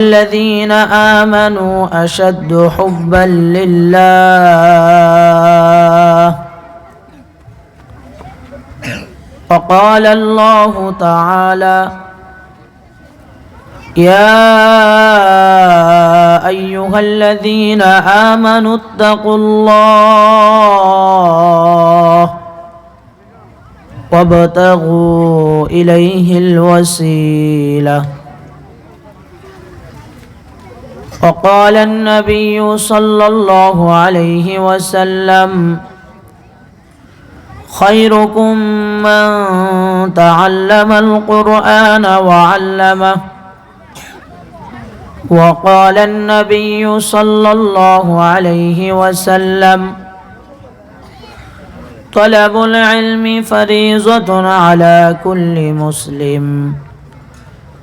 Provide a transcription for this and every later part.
الذين آمنوا أشد حبا لله. وقال الله تعالى: يا أيها الذين آمنوا اتقوا الله وابتغوا إليه الوسيلة. وقال النبي صلى الله عليه وسلم: خيركم من تعلم القرآن وعلمه. وقال النبي صلى الله عليه وسلم: طلب العلم فريضة على كل مسلم،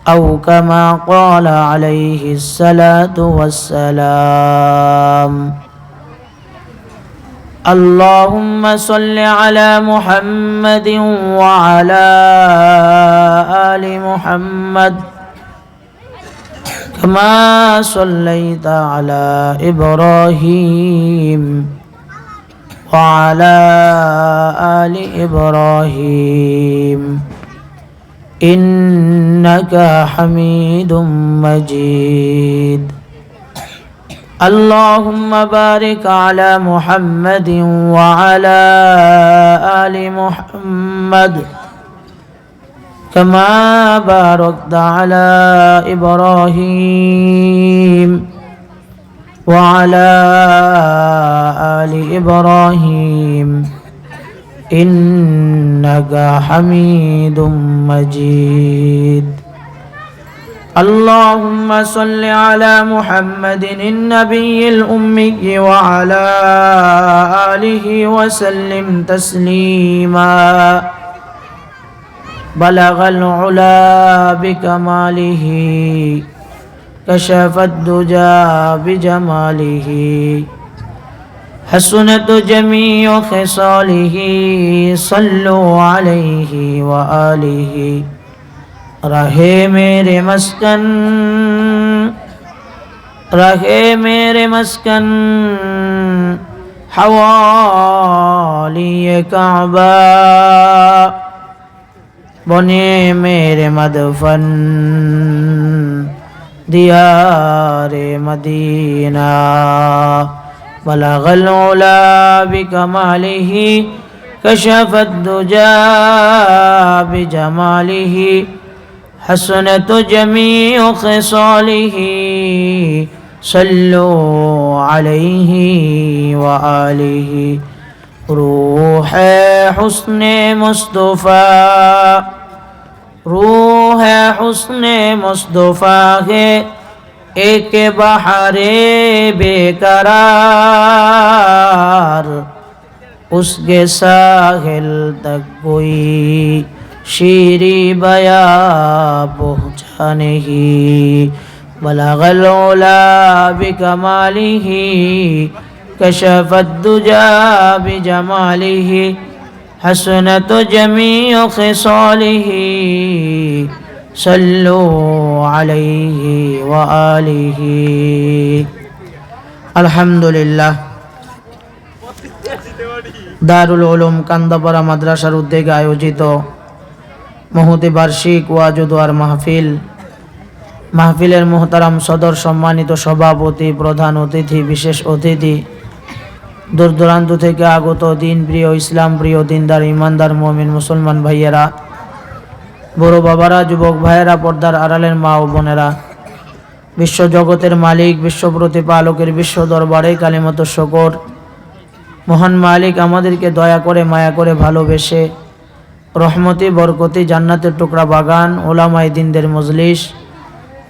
أو كما قال عليه الصلاة والسلام. اللهم صل على محمد وعلى آل محمد كما صليت على إبراهيم وعلى آل إبراهيم إنك حميد مجيد. اللهم بارك على محمد وعلى آل محمد كما باركت على إبراهيم وعلى آل إبراهيم إنك حميد مجيد. اللهم صل على محمد النبي الأمي وعلى آله وسلم تسليما. بلغ العلا بكماله، كشف الدجى بجماله، حسنت جميع خصاله. صلوا عليه وآله. रहे मेरे मस्कन हवाली काबा, बने मेरे मदफन दियारे मदीना। बलगल उला बिकमालिही, कशफत दुजा बिजमालिही, हसनत जमीउ खिसालिही। सल्लु अलैहि व आलिहि। रूह हुस्ने मुस्तफा, रूह हुस्ने मुस्तफा है एक बहारे बेकरार। उसके साहिल तक कोई शीरी बया पहुँचा नहीं। बलगल उला बिकमालिही, कशफत दुजा बिजमालिही, हसनत जमीउ खिसालिही। सल्लु अलैहि व आलिहि। अल्हम्दुलिल्लाह। দারুল উলুম কান্দাপাড়া মাদ্রাসার উদ্যোগে আয়োজিত মহতি বার্ষিক ওয়াজ ও দোয়ার মাহফিল, মাহফিলের মোহতারাম সদর সম্মানিত সভাপতি, প্রধান অতিথি, বিশেষ অতিথি, দূর দূরান্ত থেকে আগত দিন প্রিয়, ইসলাম প্রিয়, দিনদার, ইমানদার, মুমিন মুসলমান ভাইয়েরা, বড় বাবারা, যুবক ভাইয়েরা, পর্দার আড়ালের মা ও বোনেরা, বিশ্ব জগতের মালিক, বিশ্ব প্রতিপালকের বিশ্ব দরবারে কালিমাত শুকর। মহান মালিক আমাদেরকে দয়া করে, মায়া করে, ভালোবেসে রহমতি বরকতি জান্নাতের টুকরা বাগান, ওলামায়ে দ্বীনদের মজলিস,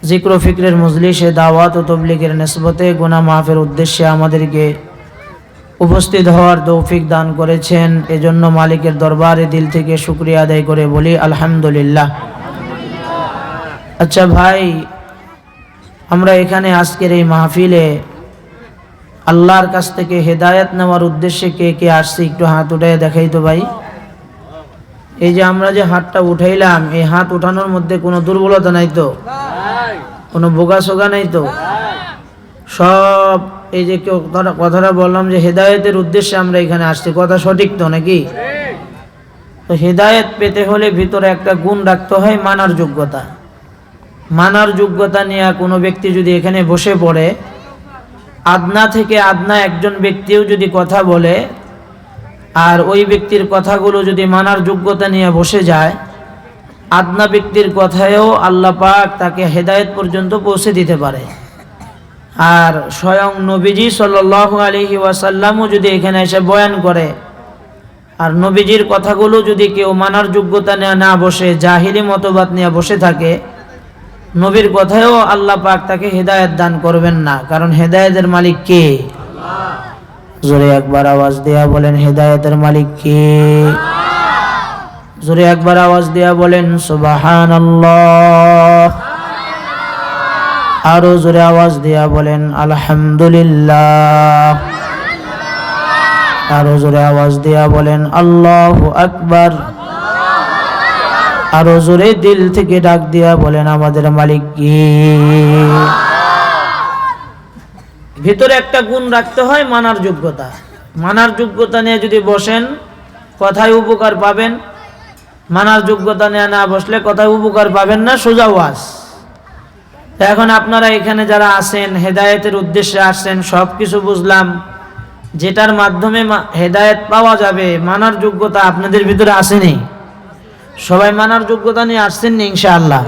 জিক্র ফিক্রের মজলিসে দাওয়াত ও তবলিগের নিসবতে গুনাহ মাফের উদ্দেশ্যে আমাদেরকে উপস্থিত হওয়ার তৌফিক দান করেছেন। এজন্য মালিকের দরবারে দিল থেকে শুকরিয়া আদায় করে বলি আলহামদুলিল্লাহ। আচ্ছা ভাই, আমরা এখানে আজকের এই মাহফিলে আল্লাহর কাছ থেকে হেদায়েত নেওয়ার উদ্দেশ্যে কে কে আসছে একটু হাত উঠায় দেখাই তো ভাই। এই যে আমরা যে হাতটা উঠাইলাম, এই হাত উঠানোর মধ্যে কোনো দুর্বলতা নাই তো? কোনো বোকা সোগা নেই তো। সব এই যে কথাটা বললাম যে হেদায়েতের উদ্দেশ্যে আমরা এখানে আসছি, কথা সঠিক তো নাকি? তো হেদায়েত পেতে হলে ভিতরে একটা গুণ রাখতে হয়, মানার যোগ্যতা। মানার যোগ্যতা নিয়ে কোনো ব্যক্তি যদি এখানে বসে পড়ে, আদনা থেকে আদনা একজন ব্যক্তিও যদি কথা বলে আর ওই ব্যক্তির কথাগুলো যদি মানার যোগ্যতা নিয়ে বসে যায়, আদনা ব্যক্তির কথায়ও আল্লাহ পাক তাকে হেদায়েত পর্যন্ত পৌঁছে দিতে পারে। আর স্বয়ং নবীজি সাল্লাল্লাহু আলাইহি ওয়াসাল্লামও যদি এখানে এসে বয়ান করে আর নবীজির কথাগুলো যদি কেউ মানার যোগ্যতা নিয়ে না বসে, জাহিলি মতবাদ নিয়ে বসে থাকে, নবীর কথায়ও আল্লাহ পাক তাকে হেদায়েত দান করবেন না। কারণ হেদায়েতের মালিক কে? আল্লাহ। জোরে একবার আওয়াজ দেয়া বলেন, হেদায়েতের মালিক কে? জোরে একবার আওয়াজ দেয়া বলেন সুবহানাল্লাহ। আরো জোরে আওয়াজ দেয়া বলেন আলহামদুলিল্লাহ। আরো জোরে আওয়াজ দেয়া বলেন আল্লাহু আকবার। আরো জোরে দিল থেকে ডাক দিয়া বলেন আমাদের মালিক কে? ভিতরে একটা গুণ রাখতে হয়, মানার যোগ্যতা। মানার যোগ্যতা নিয়ে যদি বসেন কথায় উপকার পাবেন, মানার যোগ্যতা নিয়ে না বসলে কথায় উপকার পাবেন না, সোজা ওয়াজ। এখন আপনারা এখানে যারা আছেন হেদায়েতের উদ্দেশ্যে আসছেন, সব কিছু বুঝলাম, যেটার মাধ্যমে হেদায়েত পাওয়া যাবে, মানার যোগ্যতা আপনাদের ভিতরে আসেনি? সবাই মানার যোগ্যতা নিয়ে আসছেন না ইনশাআল্লাহ?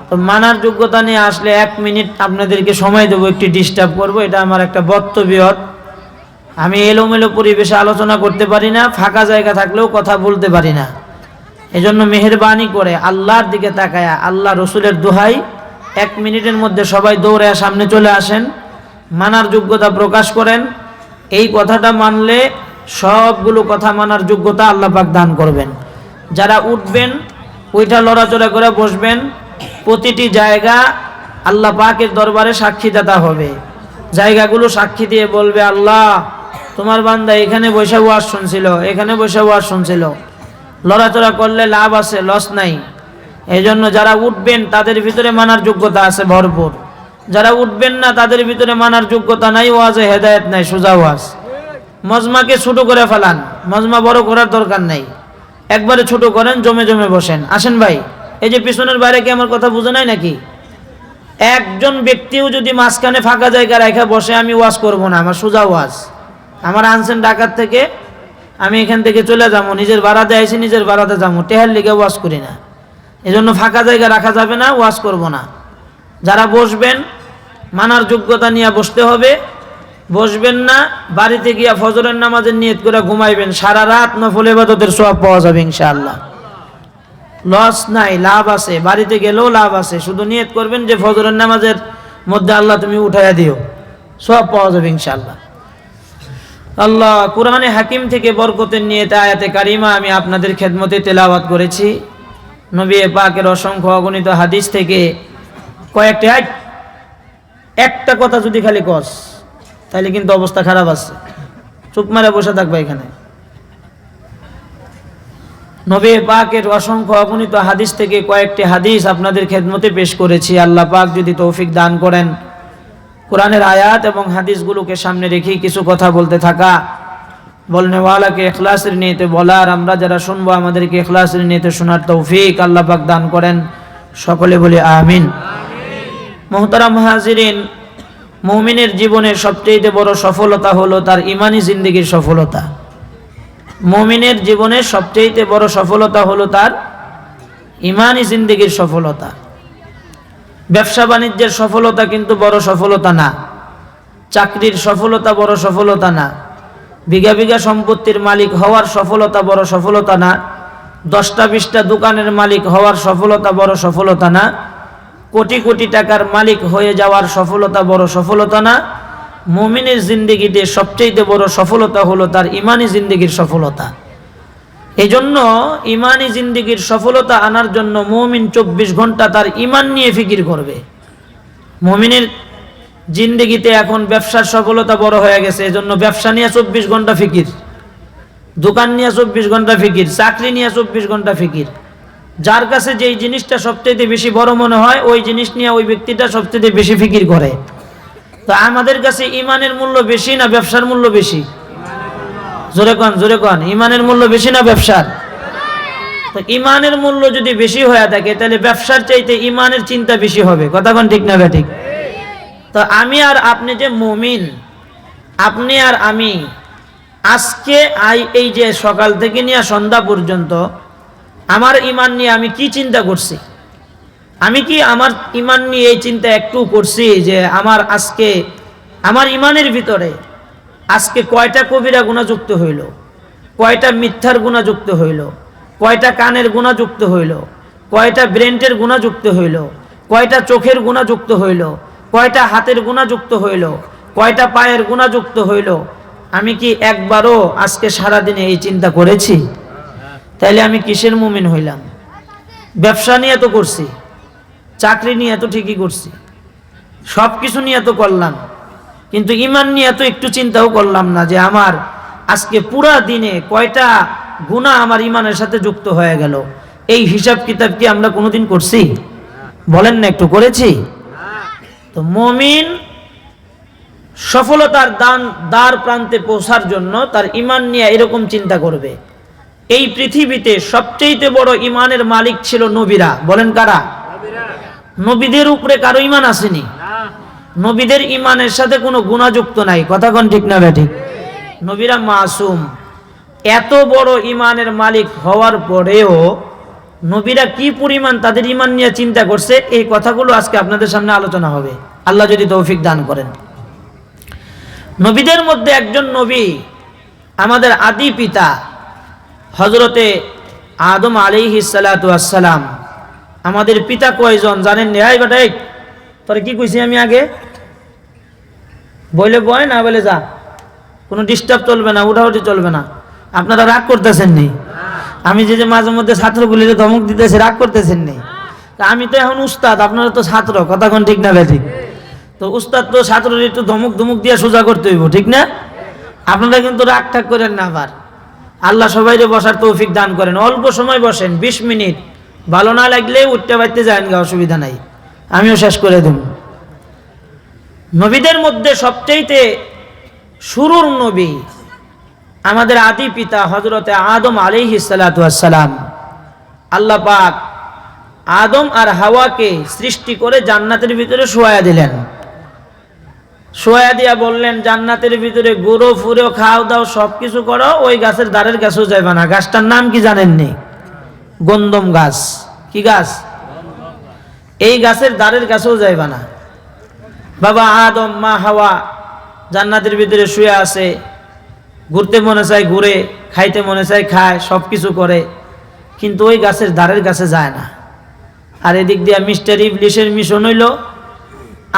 তো মানার যোগ্যতা নিয়ে আসলে 1 মিনিট আপনাদেরকে সময় দেবো, একটু ডিস্টার্ব করব। এটা আমার একটা বক্তব্য। আমি এলোমেলো পরিবেশে আলোচনা করতে পারি না, ফাঁকা জায়গা থাকলেও কথা বলতে পারি না। এজন্য মেহেরবানি করে আল্লাহর দিকে তাকায়া আল্লাহ রসুলের দোহাই 1 মিনিটের মধ্যে সবাই দৌড়ে সামনে চলে আসেন, মানার যোগ্যতা প্রকাশ করেন। এই কথাটা মানলে সবগুলো কথা মানার যোগ্যতা আল্লাহ পাক দান করবেন। যারা উঠবেন ওইটা লড়াচড়া করে বসবেন। প্রতিটি জায়গা আল্লাহ পাকের দরবারে সাক্ষীদাতা হবে। জায়গাগুলো সাক্ষী দিয়ে বলবে আল্লাহ তোমার বান্দা এখানে বসে ওয়াজ শুনছিল, এখানে বসে ওয়াজ শুনছিল। লড়াচড়া করলে লাভ আছে, লস নাই। এই জন্য যারা উঠবেন তাদের ভিতরে মানার যোগ্যতা আছে ভরপুর। যারা উঠবেন না তাদের ভিতরে মানার যোগ্যতা নাই, ওয়াজে হেদায়েত নাই, সোজা ওয়াজ। মজমাকে ছোট করে ফেলান, মজমা বড় করার দরকার নাই, একবারে ছোট করেন, জমে জমে বসেন। আসেন ভাই, এই যে পিছনের বাইরে কি আমার কথা বুঝে নাই নাকি? একজন ব্যক্তিও যদি মাঝখানে ফাঁকা জায়গা রেখে বসে আমি ওয়াজ করব না, আমার সোজা ওয়াজ। আমার আনছেন ঢাকার থেকে, আমি এখান থেকে চলে যাবো, নিজের ভাড়াতে আইছি, নিজের ভাড়াতে যাবো, টেহার লিগে ওয়াজ করি না। এজন্য ফাঁকা জায়গা রাখা যাবে না, ওয়াজ করব না। যারা বসবেন মানার যোগ্যতা নিয়ে বসতে হবে। বসবেন না, বাড়িতে গিয়া ফজরের নামাজের নিয়ত করে ঘুমাইবেন, সারা রাত নফল ইবাদতের সওয়াব পাওয়া যাবে ইনশাআল্লাহ। লস নাই, লাভ আছে, বাড়িতে গেলেও লাভ আছে। শুধু নিয়ত করবেন যে ফজরের নামাজের মধ্যে আল্লাহ তুমি উঠাইয়া দিও, সওয়াব পাওয়া যাবে ইনশাআল্লাহ। আল্লাহ কুরআনে হাকিম থেকে বরকতের নিয়তে আয়াতে কারিমা আমি আপনাদের খেদমতে তেলাওয়াত করেছি। নবী পাকের অসংখ্য অগণিত হাদিস থেকে কয়েকটা, একটা কথা যদি খালি কস তাহলে কিন্তু অবস্থা খারাপ আছে। চুপ মারে বসে থাকবে এখানে। নবী পাকের অসংখ্য অগণিত হাদিস থেকে কয়েকটি হাদিস আপনাদের খেদমতে পেশ করেছি। আল্লাহ পাক যদি তৌফিক দান করেন কোরআনের আয়াত এবং হাদিসগুলোকে সামনে রেখে কিছু কথা বলতে থাকা, বলনেওয়ালাকে ইখলাসের নিয়তে বলার, আমরা যারা শুনবো আমাদেরকে ইখলাসের নিয়তে শোনার তৌফিক আল্লাহ পাক দান করেন। সকলে বলি আমিন। মুহতারাম হাজিরিন, মুমিনের জীবনের সবচেয়ে বড় সফলতা হলো তার ইমানি জিন্দেগির সফলতা। মুমিনের জীবনের সবচেয়ে বড় সফলতা হলো তার ইমানি জিন্দেগির সফলতা। ব্যবসা বাণিজ্যের সফলতা কিন্তু বড় সফলতা না, চাকরির সফলতা বড় সফলতা না, বিঘা বিঘা সম্পত্তির মালিক হওয়ার সফলতা বড় সফলতা না, 10টা 20টা দোকানের মালিক হওয়ার সফলতা বড় সফলতা না, কোটি কোটি টাকার মালিক হয়ে যাওয়ার সফলতা বড় সফলতা না। মুমিনের জিন্দেগিতে সবচেয়ে বড় সফলতা হলো তার ইমানি জিন্দেগির সফলতা। এজন্য ইমানি জিন্দেগির সফলতা আনার জন্য মুমিন 24 ঘন্টা তার ইমান নিয়ে ফিকির করবে। মুমিনের জিন্দেগিতে এখন ব্যবসার সফলতা বড় হয়ে গেছে, এজন্য ব্যবসা নিয়ে 24 ঘন্টা ফিকির, দোকান নিয়ে 24 ঘন্টা ফিকির, চাকরি নিয়ে 24 ঘন্টা ফিকির। যার কাছে যেই জিনিসটা সবচেয়ে বেশি বড় মনে হয় ওই জিনিস নিয়ে ওই ব্যক্তিটা সবচেয়ে বেশি ফিকির করে। তো আমাদের কাছে ইমানের মূল্য বেশি না ব্যবসার মূল্য বেশি? জোরে কন, ইমানের মূল্য বেশি না ব্যবসার? তো ইমানের মূল্য যদি বেশি হয়ে থাকে তাহলে ব্যবসার চাইতে ইমানের চিন্তা বেশি হবে। কথা কোন ঠিক না ঠিক? তো আমি আর আপনি যে মুমিন, আপনি আর আমি আজকে এই যে সকাল থেকে নিয়ে সন্ধ্যা পর্যন্ত আমার ইমান নিয়ে আমি কি চিন্তা করছি? আমি কি আমার ইমান নিয়ে এই চিন্তা একটু করছি যে আমার ইমানের ভিতরে আজকে কয়টা কবিরা গুনাহ যুক্ত হইল, কয়টা মিথ্যার গুনাহ যুক্ত হইল, কয়টা কানের গুনাহ যুক্ত হইল, কয়টা ব্রেনের গুনাহ যুক্ত হইল, কয়টা চোখের গুনাহ যুক্ত হইল, কয়টা হাতের গুনাহ যুক্ত হইল, কয়টা পায়ের গুনাহ যুক্ত হইল? আমি কি একবারও আজকে সারাদিনে এই চিন্তা করেছি? তাইলে আমি কিসের মুমিন হইলাম? ব্যবসা নিয়ে তো করছি, চাকরি নিয়ে তো ঠিকই করছি, সব কিছু নিয়ে তো করলাম, কিন্তু ইমান নিয়ে তো একটু চিন্তাও করলাম না যে আমার আজকে পুরা দিনে কয়টা গুনাহ আমার ইমানের সাথে যুক্ত হয়ে গেল। এই হিসাব কিতাব কি আমরা কোনোদিন করছি? বলেন না, একটু করেছি? তো মুমিন সফলতার দ্বার প্রান্তে পৌঁছার জন্য তার ইমান নিয়ে এরকম চিন্তা করবে। এই পৃথিবীতে সবচেয়ে বড় ইমানের মালিক ছিল নবীরা। বলেন কারা? নবীদের উপরে কারো ইমান আসেনি। নবীদের ইমানের সাথে কোনো গুনাহ যুক্ত নাই। কথা কোন ঠিক না ঠিক? নবীরা মাসুম। এত বড় ইমানের মালিক হওয়ার পরেও নবীরা কি পরিমাণ তাদের ইমান নিয়ে চিন্তা করছে, এই কথাগুলো আজকে আপনাদের সামনে আলোচনা হবে, আল্লাহ যদি তৌফিক দান করেন। নবীদের মধ্যে একজন নবী আমাদের আদি পিতা হযরতে আদম আলাইহিস সালাতু ওয়াস সালাম। আমাদের পিতা কয়জন জানেন? এই বেটা, তোরে কি কইছি আমি আগে? বলে বয় না বলে যা, কোনো ডিস্টার্ব চলবে না, উঠাউঠি চলবে না। আপনারা রাগ করতেছেন নি? আমি যে মাঝে মধ্যে ছাত্রগুলিকে ধমক দিতেছি, রাগ করতেছেন নি? আমি তো এখন উস্তাদ, আপনারা তো ছাত্র। কথা কোন ঠিক না ঠিক? তো উস্তাদ তো ছাত্রের একটু ধমক দিয়ে সোজা করতে হইব, ঠিক না? আপনারা কিন্তু রাগ ঠাক করেন না। আবার আল্লাহ সবাইরে বসার তৌফিক দান করেন। অল্প সময় বসেন, 20 মিনিট, ভালো না লাগলে উঠতে বাইতে যান গা, অসুবিধা নাই, আমিও শেষ করে দেব। নবীদের মধ্যে সবচেয়ে শুরুর নবী আমাদের আদি পিতা হযরতে আদম আলাইহিস সালাতু ওয়াস সালাম। আল্লাহ পাক আদম আর হাওয়াকে সৃষ্টি করে জান্নাতের ভিতরে শোয়া দিলেন। শোয়া দিয়া বললেন, জান্নাতের ভিতরে ঘুরো ফুরো, খাও দাও, সবকিছু করো, ওই গাছের দ্বারের কাছেও যাইবা না। গাছটার নাম কি জানেননি? গন্ধম গাছ। কি গাছ? এই গাছের দ্বারের কাছেও যাইবা না। বাবা আদম, মা হাওয়া জান্নাতের ভিতরে শুয়ে আছে, ঘুরতে মনে চায় ঘুরে, খাইতে মনে চায় খায়, সবকিছু করে, কিন্তু ওই গাছের দ্বারের কাছে যায় না। আর এদিক দিয়া মিস্টার ইবলিশের মিশন হইল,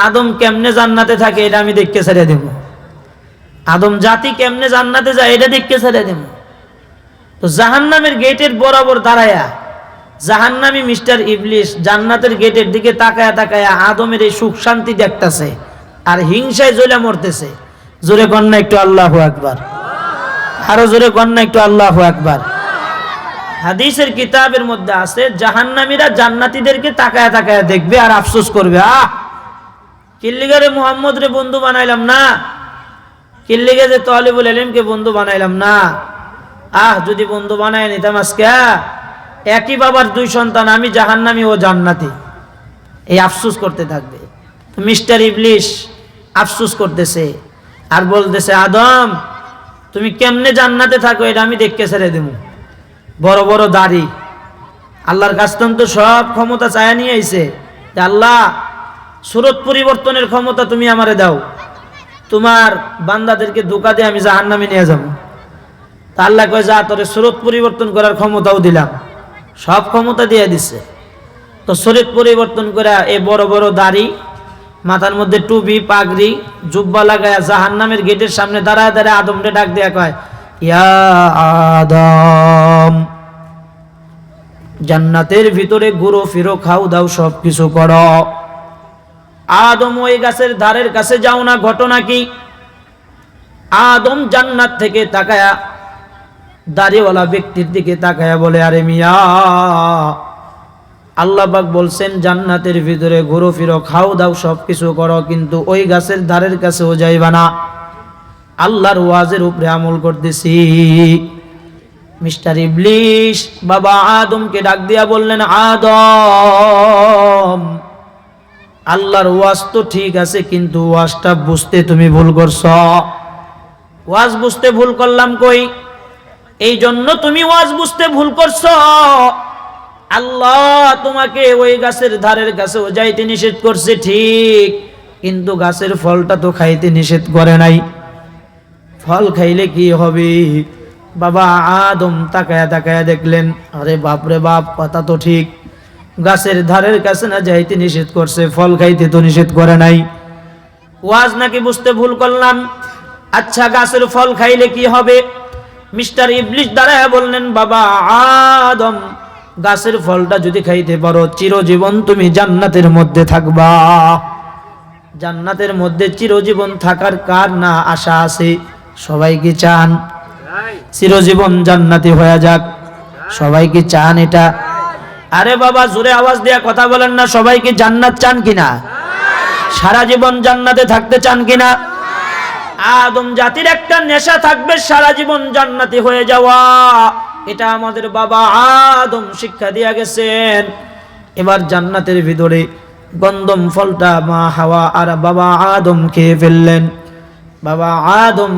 আদম কেমনে জান্নাতে থাকে এটা আমি দেখতে ছেড়ে দেব, আদম জাতি কেমনে জান্নাতে যায় এটা দেখতে ছেড়ে দেব। তো জাহান্নামের গেটের বরাবর দাঁড়ায়া জাহান্নামী মিস্টার ইবলিশ জান্নাতের গেটের দিকে তাকায়া তাকায়া আদমের এই সুখ শান্তি দেখতেছে আর হিংসায় জ্বলে মরতেছে। জোরে কন্যা একটু আল্লাহু আকবার, আরো জোরে কন্যা একটু আল্লাহু আকবার। হাদিসের কিতাবের মধ্যে আছে, জাহান্নামীরা জান্নাতীদেরকে তাকায়া তাকায়া দেখবে আর আফসোস করবে, কিল্লিগারে মুহাম্মদ রে বন্ধু বানাইলাম না, কিল্লিগে যে তালিবুল ইলমকে বন্ধু বানাইলাম না, যদি বন্ধু বানায় নিতাম আজকে একই বাবার 2 সন্তান, আমি জাহান্নামী ও জান্নাতি, এই আফসোস করতে থাকবে। তো মিস্টার ইবলিশ আফসোস করতেছে আর বলতেছে, আদম তুমি কেমনে জান্নাতে থাকো এটা আমি দেখতে ছেড়ে দেব। বড় বড় দাড়ি, আল্লাহর কাছ থেকে তো সব ক্ষমতা চায়া নিয়ে আইছে, আল্লাহ সুরত পরিবর্তনের ক্ষমতা তুমি আমারে দাও, তোমার বান্দাদেরকে ধোঁকা দিয়ে আমি জাহান্নামে নিয়ে যাব। তা আল্লাহ কয়, যা তোরে সুরত পরিবর্তন করার ক্ষমতাও দিলাম, সব ক্ষমতা দিয়ে দিছে। তো শরীর পরিবর্তন করে এই বড় বড় দাড়ি, মাথার মধ্যে টুপি পাগড়ি জুব্বা লাগায়া জাহান্নামের গেটের সামনে দাঁড়ায় দাঁড়ায় আদমরে ডাক দেয়া কয়, ইয়া আদম, জান্নাতের ভিতরে ঘুরো ফিরো, খাও দাও, সব কিছু করো। আদম ওই গাছের ধারের কাছে যাও না। ঘটনা কি? আদম জান্নাত থেকে তাকায়া দাড়িওয়ালা ব্যক্তির দিকে তাকায়া বলে, আরে মিয়া, আল্লাহ পাক বলছেন জান্নাতের ভিতরে ঘুরো ফিরো, খাও দাও, সব কিছু করো, কিন্তু ওই গাছের ধারের কাছেও যাইবা না। আল্লাহর ওয়াজের উপরে আমল করতেছি। মিস্টার ইবলিস বাবা আদমকে ডাক দিয়া বললেন, আদম, আল্লাহর ওয়াজ তো ঠিক আছে, কিন্তু ওয়াজটা বুঝতে তুমি ভুল করছ। ওয়াজ বুঝতে ভুল করলাম কই? এই জন্য তুমি ওয়াজ বুঝতে ভুল করছ। আল্লাহ তোমাকে ওই গাছের ধারের কাছেও যাইতে নিষেধ করছে ঠিক, কিন্তু গাছের ফলটা তো খাইতে নিষেধ করে নাই। ফল খাইলে কি হবে? বাবা আদম তাকায়া তাকায়া দেখলেন, আরে বাপরে বাপ, কথা তো ঠিক, গাছের ধারের কাছে না যাইতে নিষেধ করছে, ফল খাইতে তো নিষেধ করে নাই। ওয়াজ নাকি বুঝতে ভুল করলাম। আচ্ছা, গাছের ফল খাইলে কি হবে? মিস্টার ইবলিস দাঁড়ায় বললেন, বাবা আদম, গাছের ফলটা যদি খাইতে পারো চিরজীবন তুমি জান্নাতের মধ্যে থাকবা। জান্নাতের মধ্যে চিরজীবন থাকার কার না আশা আছে? সবাই কি চান চিরজীবন জান্নাতি হয়ে যাক? সবাই কি চান এটা? আরে বাবা, জোরে আওয়াজ দিয়া কথা বলেন না। সবাই কি জান্নাত চান কিনা? সারা জীবন জান্নাতে থাকতে চান কিনা? আদম জাতির একটা নেশা থাকবে সারা জীবন জান্নাতি হয়ে যাওয়া। এটা আমাদের বাবা আদম শিক্ষা দিয়া গেছেন। এবার জান্নাতের ভিতরে গন্ধম ফলটা মা হাওয়া আর বাবা আদম খেয়ে ফেললেন। বাবা আদম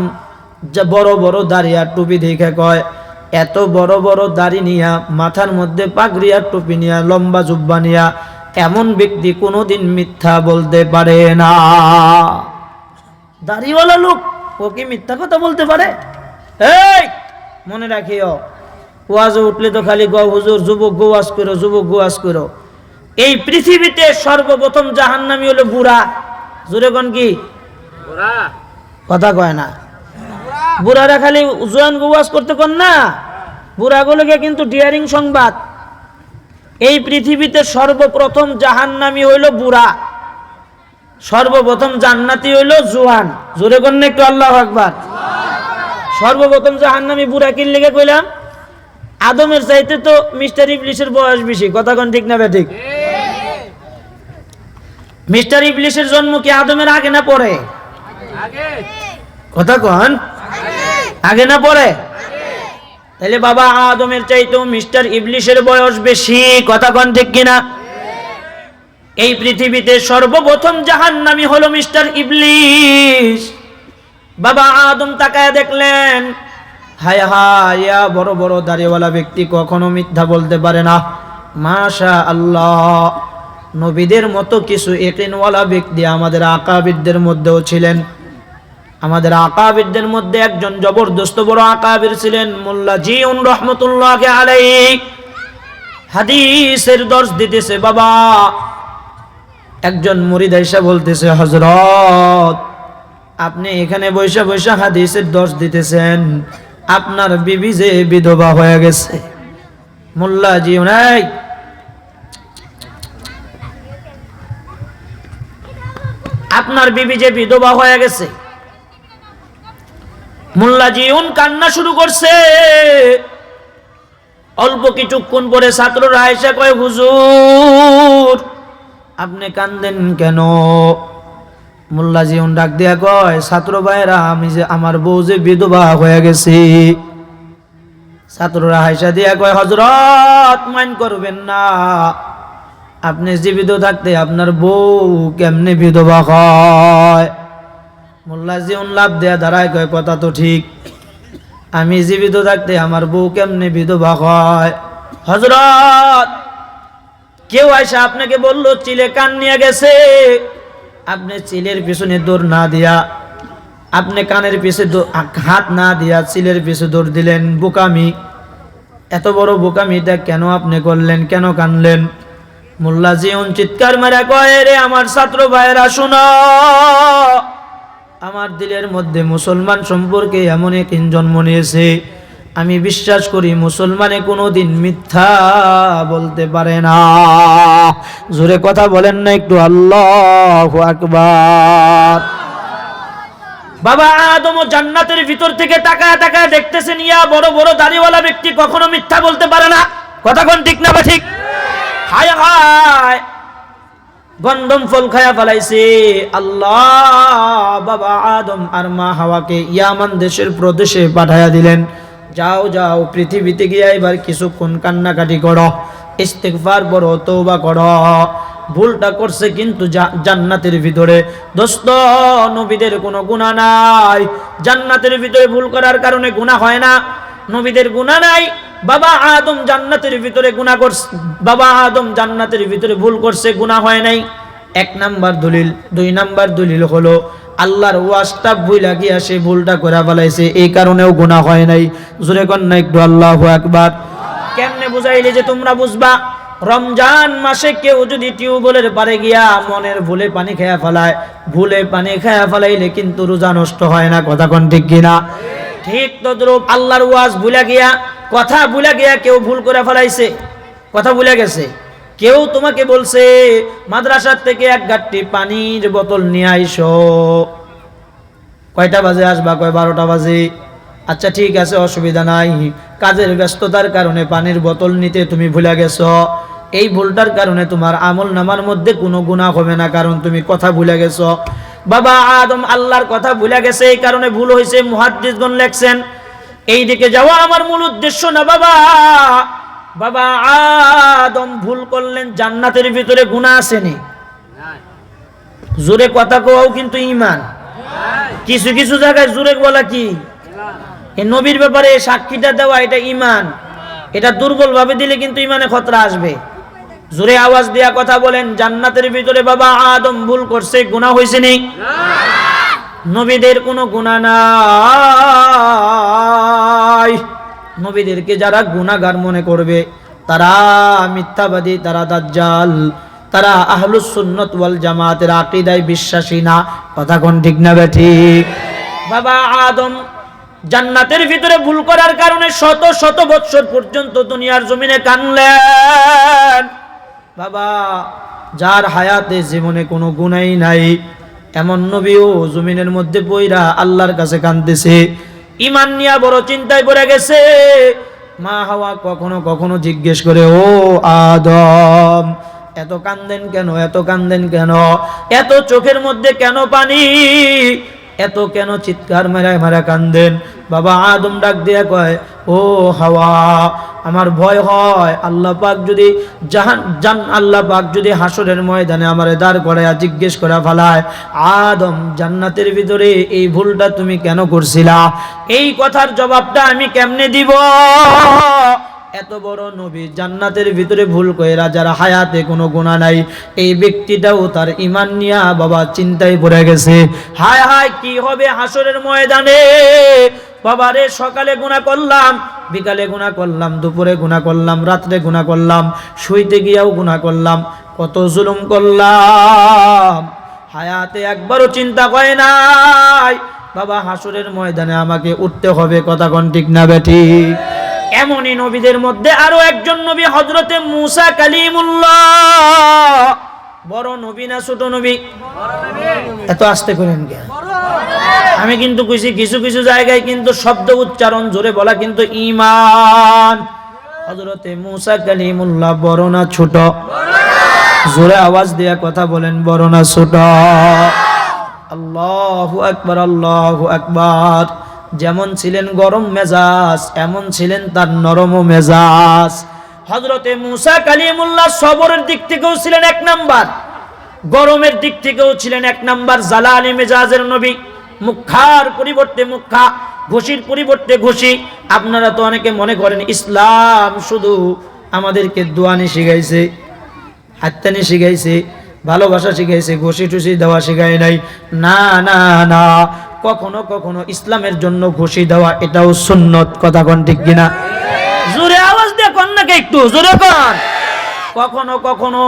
যা বড় বড় দাড়ি আর টুপি দেখে কয়, এত বড় বড় দাড়ি নিয়া, মাথার মধ্যে পাগড়ি আর টুপি নিয়া, লম্বা জুব্বা নিয়া এমন ব্যক্তি কোনোদিন মিথ্যা বলতে পারে না। দাড়িওয়ালা লোক, ও কি মিথ্যা কথা বলতে পারে? এই মনে রাখিও, ওয়াজে উঠলে তো খালি গো হুজুর যুবক গো ওয়াজ করো, যুবক গো ওয়াজ করো। এই পৃথিবীতে সর্বপ্রথম জাহান্নামী হলো বুড়া। জোরে কোন কি? কথা কয় না। বুড়ারা খালি জোয়ান গো ওয়াজ করতে কোন না, বুড়াগুলোকে কিন্তু ডিয়ারিং সংবাদ। এই পৃথিবীতে সর্বপ্রথম জাহান্নামী হইল বুড়া, সর্বপ্রথম জান্নাতি হইল জোয়ান। জোরে কোন একটু আল্লাহু আকবার। সর্বপ্রথম জাহান্নামী বুড়া কি লেগে কইলাম? আদমের চাইতে তো মিস্টার ইবলিসের বয়স বেশি। কথা কোন ঠিক না বেঠিক? মিস্টার ইবলিসের জন্ম কি আদমের আগে না পরে? কথা কোন আগে না পরে? তাহলে বাবা আদমের চাইতেও মিস্টার ইবলিসের বয়স বেশি। কথা কোন ঠিক কিনা? এই পৃথিবীতে সর্বপ্রথম জাহান্নামী হলো মিস্টার ইবলিস। বাবা আদম তাকায় দেখলেন, হায় হায়, বড় বড় দাড়িওয়ালা ব্যক্তি কখনো মিথ্যা বলতে পারে না। মাশা আল্লাহ, নবীদের মতো কিছু ইয়াকিনওয়ালা ব্যক্তি আমাদের আকাবিরদের মধ্যেও ছিলেন। আমাদের আকাবিরদের মধ্যে একজন জবরদস্ত বড় আকাবির ছিলেন মোল্লা জিউন রহমতুল্লাহি আলাইহি। হাদিসের দর্শ দিতেছে বাবা, একজন মুরিদ আইসা বলতেছে, হযরত আপনি এখানে বৈশা বৈশা হাদিসের দর্শ দিতেছেন, আপনার বিবি যে বিধবা হয়ে গেছে। মোল্লা জিউন, আপনার বিবি যে বিধবা হয়ে গেছে। মোল্লা জিউন কান্না শুরু করছে। অল্প কিছুক্ষণ পরে ছাত্ররা আয়েশা কয়, হুজুর আপনি কান্দেন কেন? মোল্লা জিউন ডাক দিয়া কয়, ছাত্র ভাইরা, আমি যে আমার বউ যে বিধবা হয়ে গেছে। ছাত্ররা আয়েশা দিয়া কয়, হযরত মাইন করবেন না, আপনি জীবিত থাকতে আপনার বউ কেমনে বিধবা হয়? মোল্লা জিউন লাভ দেয়া দাঁড়ায় কয়, কথা তো ঠিক, আমি জীবিত থাকতে আমার বউ কেমনে বিধবা হয়? হযরত কেউ আইসা আপনাকে বলল চিলে কান নিয়ে গেছে, আপনি চিলের পিছনে দৌড় না দিয়া, আপনি কানের পিছে হাত না দিয়া চিলের পিছে দৌড় দিলেন। বোকামি, এত বড় বোকামিটা কেন আপনি করলেন? কেন কানলেন? মোল্লা জিউন চিৎকার মারা কয়, রে আমার ছাত্র ভাইরা শোনো, আমার দিলের মধ্যে মুসলমান সম্পর্কে এমন এক জন্ম নিয়েছে, আমি বিশ্বাস করি মুসলমানে কোনোদিন মিথ্যা বলতে পারে না। জোরে কথা বলেন না একটু আল্লাহু আকবার। বাবা আদম জান্নাতের ভিতর থেকে তাকায় তাকায় দেখতেছেন, ইয়া বড় বড় দাড়িওয়ালা ব্যক্তি কখনো মিথ্যা বলতে পারে না। কথা কোন ঠিক না বা ঠিক? হায় হায় গন্ধম ফল খায়া ফেলাইছে। আল্লাহ বাবা আদম আর মা হাওয়াকে ইয়ামান দেশের প্রদেশে পাঠাইয়া দিলেন, যাও যাও পৃথিবীতে গিয়ে এবার কিছুক্ষণ কান্নাকাটি করো, ইস্তিগফার করো, তওবা করো। ভুলটা করছে কিন্তু জান্নাতের ভিতরে। দোস্ত, নবীদের কোনো গুনাহ নাই, জান্নাতের ভিতরে ভুল করার কারণে গুনাহ হয় না। নবীদের গুনাহ নাই, বাবা আদম জান্নাতের ভিতরে গুনাহ করছে, বাবা আদম জান্নাতের ভিতরে ভুল করছে, গুনাহ হয় নাই। এক নাম্বার দলিল। দুই নাম্বার দলিল হলো আল্লাহর ওয়াজটা ভুইলা গিয়া সে ভুলটা করে ফেলাইছে, এই কারণেও গুনাহ হয় নাই। জোরে কর না একটু আল্লাহু আকবার। কেমনে বুঝাইলে যে তোমরা বুঝবা? রমজান মাসে কেউ যদি টিউবওয়েলের পারে গিয়া মনের ভুলে পানি খেয়া ফেলায়, ভুলে পানি খেয়া ফেলাইলে কিন্তু রোজা নষ্ট হয় না। কথা কোন ঠিক কিনা? ঠিক তদ্রূপ আল্লাহর ওয়াজ ভুলা গিয়া, কথা ভুলা গিয়া কেউ ভুল করে ফেলাইছে, কথা ভুলে গেছে। কেউ তোমাকে বলছে মাদ্রাসার থেকে এক গাঁট্টি পানির বোতল নিয়ে আইসো, কয়টা বাজে আসবা? কয় 12টা বাজে। আচ্ছা ঠিক আছে, অসুবিধা নাই। কাজের ব্যস্ততার কারণে পানির বোতল নিতে তুমি ভুলে গেছো। এই ভুলটার কারণে তোমার আমল নামার মধ্যে কোনো গুনাহ হবে না, কারণ তুমি কথা ভুলে গেছো। বাবা আদম আল্লাহর কথা ভুলে গেছে, এই কারণে ভুল হয়েছে। মুহাদ্দিসগণ লেখছেন, এই দিকে যাওয়া আমার মূল উদ্দেশ্য না বাবা। বাবা আদম ভুল করলেন, জান্নাতের ভিতরে গুনাহ আসেনি। জোরে কথা কোয়াও কিন্তু ঈমান। কিছু কিছু জায়গায় জোরে বলা কি এই নবীর ব্যাপারে সাক্ষীটা দেওয়া, এটা ঈমান। এটা দুর্বল ভাবে দিলে কিন্তু ঈমানে খতরা আসবে। জোরে আওয়াজ দিয়া কথা বলেন, জান্নাতের ভিতরে বাবা আদম ভুল করছে, গুনাহ হয়েছে নি? নবীদের কোনো গুনাহ নাই। নবীদেরকে যারা গুনাহগার মনে করবে তারা মিথ্যাবাদী, তারা দাজ্জাল, তারা আহলুস সুন্নাত ওয়াল জামাতের আকীদায় বিশ্বাসী না। কথা কোন ঠিক না বেঠিক? বাবা আদম জান্নাতের ভিতরে ভুল করার কারণে শত শত বৎসর পর্যন্ত দুনিয়ার জমিনে কানলেন। বাবা যার হায়াতে জীবনে কোনো গুনাহই নাই, এমন নবীও জমিনের মধ্যে পইরা আল্লাহর কাছে কাঁদতেছে, ঈমান নিয়ে বড় চিন্তায় পড়ে গেছে। মা হাওয়া কখনো কখনো জিজ্ঞেস করে, ও আদম এত কান্দেন কেন, এত কান্দেন কেন, এত চোখের মধ্যে কেন পানি, এত কেন চিৎকার মারা মারা কান্দেন? বাবা আদম ডাক দিয়া কয়, ও হাওয়া আমার ভয় হয় আল্লাহ পাক যদি আল্লাহ পাক যদি হাসরের ময়দানে আমারে দাঁড় করায়া জিজ্ঞেস করা ফেলায়, আদম জান্নাতের ভিতরে এই ভুলটা তুমি কেন করছিলা, এই কথার জবাবটা আমি কেমনে দিব? এত বড় নবী জান্নাতের ভিতরে ভুল কইরা, যারা হায়াতে কোনো গুনাহ নাই, এই ব্যক্তিটাও তার ঈমান নিয়া বাবা চিন্তায় পড়ে গেছে। হায় হায় কি হবে হাসরের ময়দানে? বাবারে সকালে গুনাহ করলাম, বিকালে গুনাহ করলাম, দুপুরে গুনাহ করলাম, রাত্রে গুনাহ করলাম, শুইতে গিয়েও গুনাহ করলাম, কত জুলুম করলাম, হায়াতে একবারও চিন্তা করে নাই বাবা হাসরের ময়দানে আমাকে উঠতে হবে। কথা কোন ঠিক না বেঠিক? এমনই নবীদের মধ্যে আরো একজন নবী হযরতে মূসা কালিমুল্লাহ। বড় নবী না ছোট নবী? এত আস্তে করেন কেন? আমি কিন্তু কইছি কিছু কিছু জায়গায় কিন্তু শব্দ উচ্চারণ জোরে বলা কিন্তু ঈমান। হযরতে মূসা কালিমুল্লাহ বড় না ছোট? জোরে আওয়াজ দিয়া কথা বলেন, বড় না ছোট? আল্লাহু আকবার, আল্লাহু আকবার। যেমন ছিলেন গরম মেজাজ, এমন ছিলেন তার নরম মেজাজ। হযরতে মূসা কালিমুল্লাহ সবরের দিক থেকেও ছিলেন এক নাম্বার, গরমের দিক থেকেও ছিলেন এক নাম্বার, জালালি মেজাজের নবী। মুখার পরিবর্তে মুখা, ঘুষির পরিবর্তে ঘুষি। আপনারা তো অনেকে মনে করেন ইসলাম শুধু আমাদেরকে দোয়ানি শিখাইছে, হাত্তানি শিখাইছে, ভালোবাসা শিখাইছে, ঘুষি টুসি দেওয়া শিখায় নাই। না না না, কখনো কখনো ইসলামের জন্য ঘুষি দেওয়া এটাও সুন্নত। কথা কোন ঠিক কিনা? জোরে আওয়াজ দিয়ে কোন নাকি একটু জোরে কোন। কখনো কখনো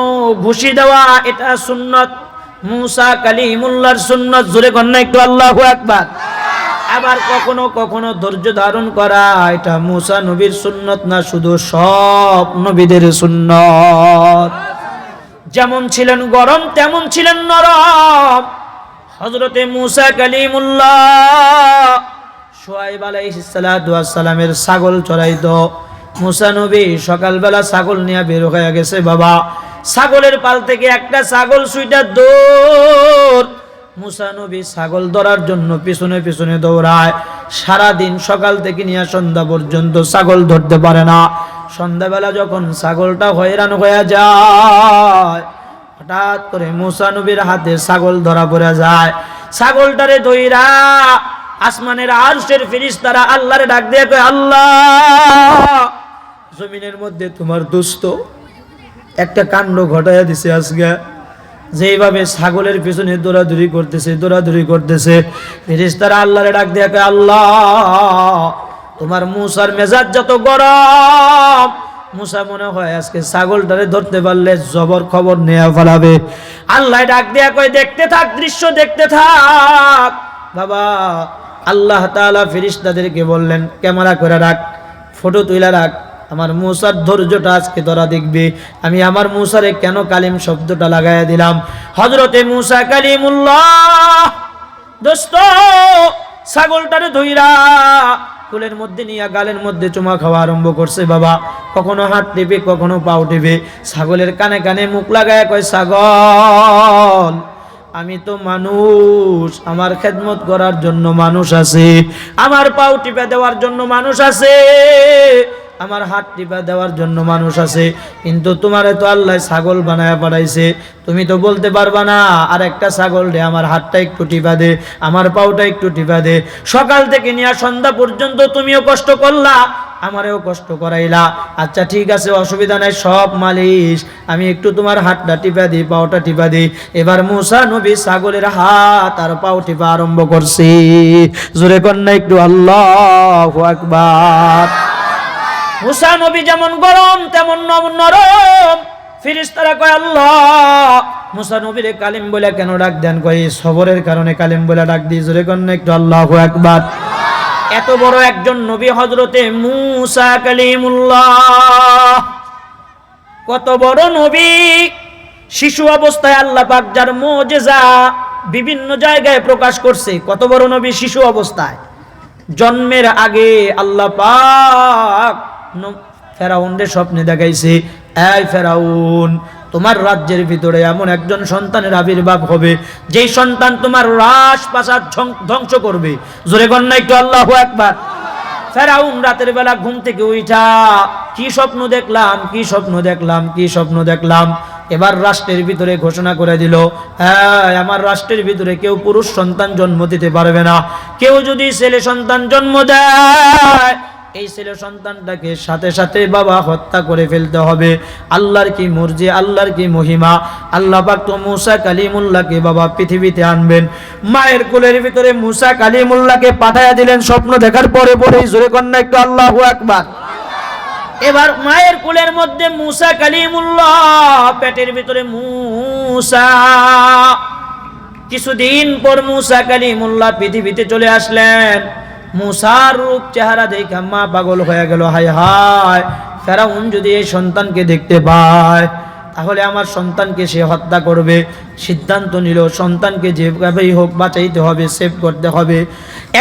ঘুষি দেওয়া এটা সুন্নত, মূসা কালিমুল্লাহর সুন্নত। জোরে কোন না একটু আল্লাহু আকবার। আবার কখনো কখনো ধৈর্য ধারণ করা এটা মূসা নবীর সুন্নত না, শুধু সব নবীদের সুন্নত। যেমন ছিলেন গরম তেমন ছিলেন নরম। হযরতে মূসা কালিমুল্লাহ শুআয়ব আলাইহিস সালাতু ওয়াস সালামের ছাগল চড়াইতো, মুসা নবী সকালবেলা ছাগল নিয়ে বের হয়ে গেছে বাবা। ছাগলের পাল থেকে একটা ছাগল ছুঁইটা দৌড়। মুসা নবী ছাগল ধরার জন্য পিছনে পিছনে দৌড়ায়। সারাদিন সকাল থেকে নিয়ে সন্ধ্যা পর্যন্ত ছাগল ধরতে পারে না। সন্ধ্যাবেলা যখন ছাগলটা হয়রান হয়ে যায়, হঠাৎ করে মুসা নবীর হাতে ছাগল ধরা পড়ে যায়। ছাগলটারে ধইরা আসমানের আরশের ফেরেশতারা আল্লাহরে ডাক দিয়ে কয়, আল্লাহ, জমিনের মধ্যে তোমার দোস্ত একটা কাণ্ড ঘটাইয়া দিছে আজকে। যেইভাবে ছাগলের পিছনে দৌড়াদৌড়ি করতেছে ফেরেশতারা আল্লাহরে ডাক দিয়ে কয়, আল্লাহ, তোমার মুসার মেজাজ যত গরম, মুসা মনে হয় আজকে ছাগলটারে ধরতে পারলে জবর খবর নেয়া ফেলাবে। আল্লাহ ডাক দিয়া কয়, দেখতে থাক, দৃশ্য দেখতে থাক বাবা। আল্লাহ তাআলা ফেরেশতাদেরকে বললেন, ক্যামেরা করে রাখ, ফটো তুইলা রাখ, আমার মুসার ধৈর্যটা আজকে ধরা দেখবে। আমি আমার মুসারে কেন কালিম শব্দটা লাগাইয়া দিলাম। হযরতে মুসা কালিমুল্লাহ দোস্ত ছাগলটারে ধইরা কুলের মধ্যে নিয়ে গালের মধ্যে চুমা খাওয়া আরম্ভ করছে বাবা। কখনো হাত টিপে, কখনো পাও টিপে, ছাগলের কানে কানে মুখ লাগায় কয়, ছাগল, আমি তো মানুষ, আমার খেদমত করার জন্য মানুষ আছে, আমার পাও টিপে দেওয়ার জন্য মানুষ আছে, আমার হাত টিপা দেওয়ার জন্য মানুষ আছে, কিন্তু তোমারে তো আল্লাহ ছাগল বানায়া পাঠাইছে। তুমি তো বলতে পারবা না আর একটা ছাগল দে, আমার হাতটা একটু টিপা দে, আমার পাওটা একটু টিপা দে। সকাল থেকে নিয়ে সন্ধ্যা পর্যন্ত তুমিও কষ্ট করলা, আমারেও কষ্ট করাইলা। আচ্ছা ঠিক আছে, অসুবিধা নাই, সব মালিশ, আমি একটু তোমার হাতটা টিপা দিই, পাওটা টিপা দিই। এবার মুসা নবী ছাগলের হাত আর পাও টিপা আরম্ভ করছি। জোরে কন্যা একটু আল্লাহু আকবার। মুসা নবী যেমন গরম তেমন নরম। ফেরেশতারা কয়, আল্লাহ, মুসা নবীরে কালিম বলে কেন ডাক দেন? কয়, সবরের কারণে কালিম বলে ডাক দিই। জোরে কন্যা একটু আল্লাহু আকবার। এত বড় একজন নবী হযরতে মুসা কালিমুল্লাহ, কত বড় নবী! শিশু অবস্থায় আল্লাহ পাক যার মুজিজা বিভিন্ন জায়গায় প্রকাশ করছে। কত বড় নবী শিশু অবস্থায়, জন্মের আগে আল্লাহ পাক ফেরাউনরে স্বপ্নে দেখাইছে, এই ফেরাউন, তোমার রাজ্যের ভিতরে এমন একজন সন্তানের আবির্ভাব হবে যেই সন্তান তোমার রাজপ্রাসাদ ধ্বংস করবে। জোরে কন্যা একটু আল্লাহু আকবার। ফেরাউন রাতের বেলা ঘুম থেকে উঠা কি স্বপ্ন দেখলাম, কি স্বপ্ন দেখলাম, কি স্বপ্ন দেখলাম। এবার রাষ্ট্রের ভিতরে ঘোষণা করে দিল, হ্যাঁ, আমার রাষ্ট্রের ভিতরে কেউ পুরুষ সন্তান জন্ম দিতে পারবে না। কেউ যদি ছেলে সন্তান জন্ম দেয়, এই ছেলে সন্তানটাকে সাথে সাথে বাবা হত্যা করে ফেলতে হবে। আল্লাহর কি মর্জি, আল্লাহর কি মহিমা! আল্লাহ পাক তো মুসা কালিমুল্লাহকে বাবা পৃথিবীতে আনবেন। মায়ের কোলের ভিতরে মুসা কালিমুল্লাহকে পাঠাইয়া দিলেন স্বপ্ন দেখার পরে পরেই। জোরে কন্যা একটু আল্লাহু আকবার। এবার মায়ের কোলের মধ্যে মুসা কালিমুল্লাহ, পেটের ভিতরে মুসা। কিছুদিন পর মুসা কালিমুল্লাহ পৃথিবীতে চলে আসলেন। মুসার রূপ চেহারা দেখে মা পাগল হয়ে গেল। হায় হায়, ফেরাউন যদি এই সন্তানকে দেখতে পায় তাহলে আমার সন্তানকে সে হত্যা করবে। সিদ্ধান্ত নিল সন্তানকে যেভাবেই হোক বাঁচাইতে হবে, সেভ করতে হবে।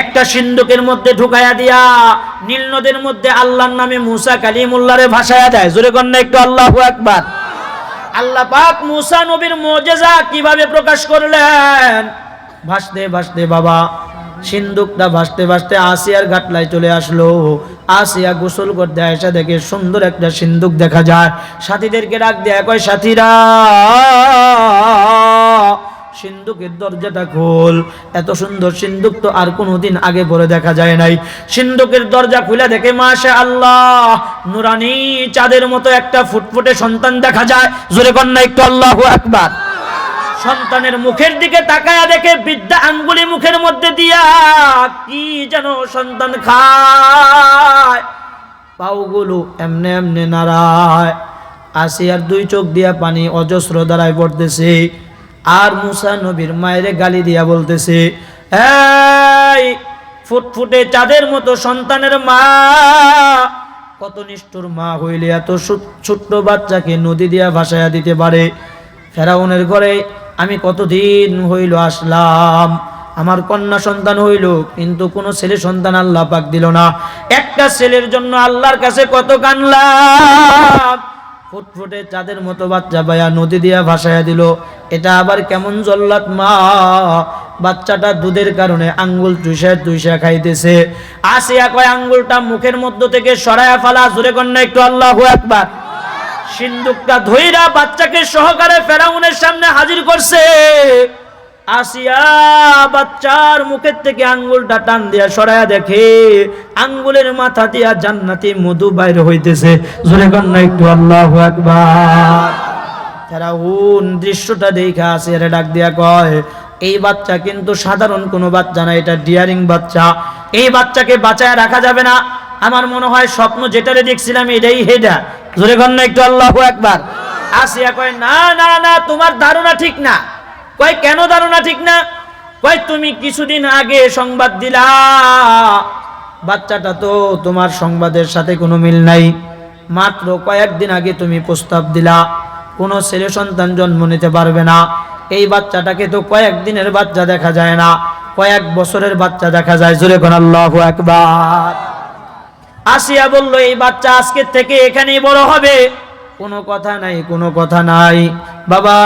একটা সিন্ধুকের মধ্যে ঢুকাইয়া দিয়া নীল নদের মধ্যে আল্লাহর নামে মুসা কালিমুল্লাহরে ভাসায়া দেয়। জোরে কন্যা একটু আল্লাহু আকবার। আল্লাহ পাক মুসা নবীর মুজিজা কিভাবে প্রকাশ করলেন? ভাসতে ভাসতে বাবা সিন্ধুকটা ভাসতে ভাসতে আসিয়ার ঘাটলায় চলে আসলো। আসিয়া গোসল করতে আয়সা দেখে সুন্দর একটা সিন্ধুক দেখা যায়। সাথীদেরকে ডাক দেয়া কয়, সাথীরা, সিন্ধুকের দরজাটা খোল। এত সুন্দর সিন্ধুক তো আর কোনোদিন আগে পরে দেখা যায় নাই। সিন্ধুকের দরজা খুলে দেখে মাশাআল্লাহ, নুরানি চাঁদের মতো একটা ফুটফুটে সন্তান দেখা যায়। জোরে কন্যা একটু আল্লাহু আকবার। সন্তানের মুখের দিকে তাকায়া দেখে বিদ্যা আঙ্গুলি মুখের মধ্যে দিয়া কি যেন সন্তান খায়। পাওগুলো এমনে এমনে নাড়ায়। আসিয়ার দুই চোখ দিয়া পানি অজস্র ধারায় পড়তেছে। আর মুসা নবীর মায়ের গালি দিয়া বলতেছে, এই ফুটফুটে চাঁদের মতো সন্তানের মা, কত নিষ্ঠুর মা হইলে এত ছোট্ট বাচ্চাকে নদী দিয়া ভাসাইয়া দিতে পারে? ফেরাউনের ঘরে আমি কতদিন হইল আসলাম, আমার কন্যা সন্তান হইল, কিন্তু কোনো ছেলে সন্তান আল্লাহ পাক দিল না। একটা ছেলের জন্য আল্লাহর কাছে কত কানলাম, ফুটফুটে চাঁদের মতো বাচ্চা পায়া নদী দিয়া ভাসাইয়া দিল। এটা আবার কেমন জল্লাদ মা, বাচ্চাটা দুধের কারণে আঙ্গুল চুষা খাইতেছে। আসিয়া কয় আঙ্গুলটা মুখের মধ্য থেকে সরায়া ফালা, জোরে কন্যা একটু আল্লাহু আকবার। সিন্দুকটা ধইরা বাচ্চাকে সহকারে ফেরাউনের সামনে হাজির করছে। আসিয়া বাচ্চার মুখের থেকে আঙ্গুলটা টান দিয়া সরায়া দেখে আঙ্গুলের মাথা দিয়া জান্নাতি মধু বাইরে হইতেছে। জোরে কন্যা একটু আল্লাহু আকবার। ফেরাউন দৃশ্যটা দেখা আসিয়ারে ডাক দিয়া কয়, এই বাচ্চা কিন্তু সাধারণ কোনো বাচ্চা না, এটা ডিয়ারিং বাচ্চা। এই বাচ্চাকে বাঁচায় রাখা যাবে না। আমার মনে হয় স্বপ্ন যেটারে দেখছিলাম এটাই হেডা। জোরে কন্যা একটু আল্লাহু আকবার। আসিয়া কয়, না না না, তোমার ধারণা ঠিক না। কয় কেন ধারণা ঠিক না? কয় তুমি কিছুদিন আগে সংবাদ দিলা, বাচ্চাটা তো তোমার সংবাদের সাথে কোনো মিল নাই। মাত্র কয়েকদিন আগে তুমি প্রস্তাব দিলা কোনো ছেলে সন্তান জন্ম নিতে পারবে না। এই বাচ্চাটাকে তো কয়েকদিনের বাচ্চা দেখা যায় না, কয়েক বছরের বাচ্চা দেখা যায়। জোরে কোন আল্লাহু আকবার। আসিয়া বলল, এই বাচ্চা আজকের থেকে এখানেই বড় হবে। কোনো কথা নাই, কোনো কথা নাই। বাবা,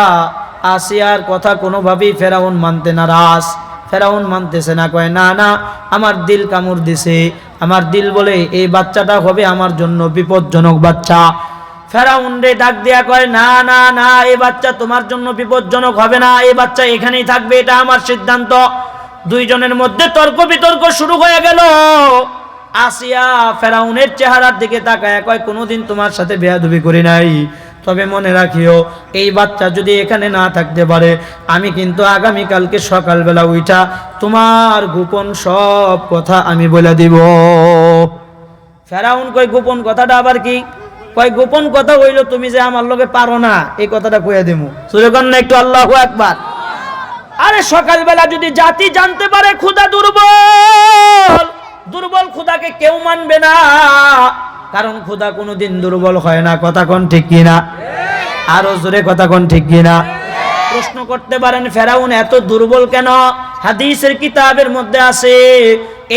আসিয়ার কথা কোনোভাবেই ফেরাউন মানতে নারাজ। ফেরাউন মানতেছে না, কয় না না, আমার দিল কামড় দিছে। আমার দিল বলে এই বাচ্চাটা হবে আমার জন্য বিপজ্জনক বাচ্চা। ফেরাউন রে ডাক দিয়া কয়, না না না, এই বাচ্চা তোমার জন্য বিপজ্জনক হবে না, এই বাচ্চা এখানেই থাকবে, এটা আমার সিদ্ধান্ত। দুইজনের মধ্যে তর্ক বিতর্ক শুরু হয়ে গেল। আসিয়া ফেরাউনের চেহারার দিকে তাকায় কয়, কোনোদিন তোমার সাথে বেয়াদবি করি নাই, তবে মনে রাখিও এই বাচ্চা যদি এখানে না থাকতে পারে, আমি কিন্তু আগামীকালকে সকালবেলা উঠা তোমার গোপন সব কথা আমি বলে দিব। ফেরাউন কয়, গোপন কথাটা আবার কি? কয়, গোপন কথা হইল তুমি যে আমার লগে পারো না, এই কথাটা কইয়া দেবো। সুরে কন্যা একটু আল্লাহু আকবার। আরে সকালবেলা যদি জাতি জানতে পারে খোদা দুর্বল, দুর্বল খোদাকে কেউ মানবে না, কারণ খোদা কোনোদিন দুর্বল হয় না। কথা কোন ঠিক কিনা? আরো জোরে কথা কোন ঠিক কিনা? প্রশ্ন করতে পারেন ফেরাউন এত দুর্বল কেন? হাদিসের কিতাবের মধ্যে আছে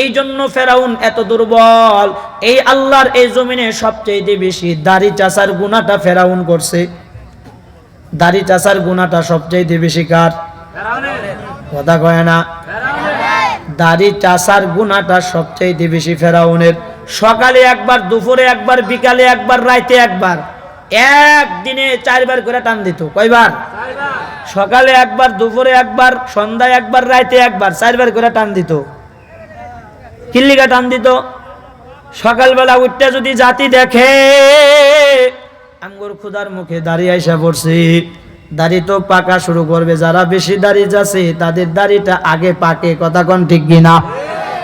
এই জন্য ফেরাউন এত দুর্বল। এই আল্লাহর এই জমিনে সবচেয়ে বেশি দাড়ি চাষার গুনাহটা ফেরাউন করছে। দাড়ি চাষার গুনাহটা সবচেয়ে বেশি কার? কথা কয় না। দাড়ি চাষার গুনাহটা সবচেয়ে বেশি ফেরাউনের। সকালে একবার, দুপুরে একবার, বিকালে একবার, রাইতে একবার, একদিনে 4 বার করে টান দিত। কয়বার? সকালে একবার, দুপুরে একবার, সন্ধ্যায় একবার, রাইতে একবার, 4 বার করে টান দিত। কিল্লিকা টান দিত? সকালবেলা উঠতে যদি জাতি দেখে আঙ্গুর খুদার মুখে দাড়ি আইসা পড়ছে, দাড়ি তো পাকা শুরু করবে। যারা বেশি দাড়ি যাচ্ছে তাদের দাড়িটা আগে পাকে। কথা কোন ঠিক কিনা?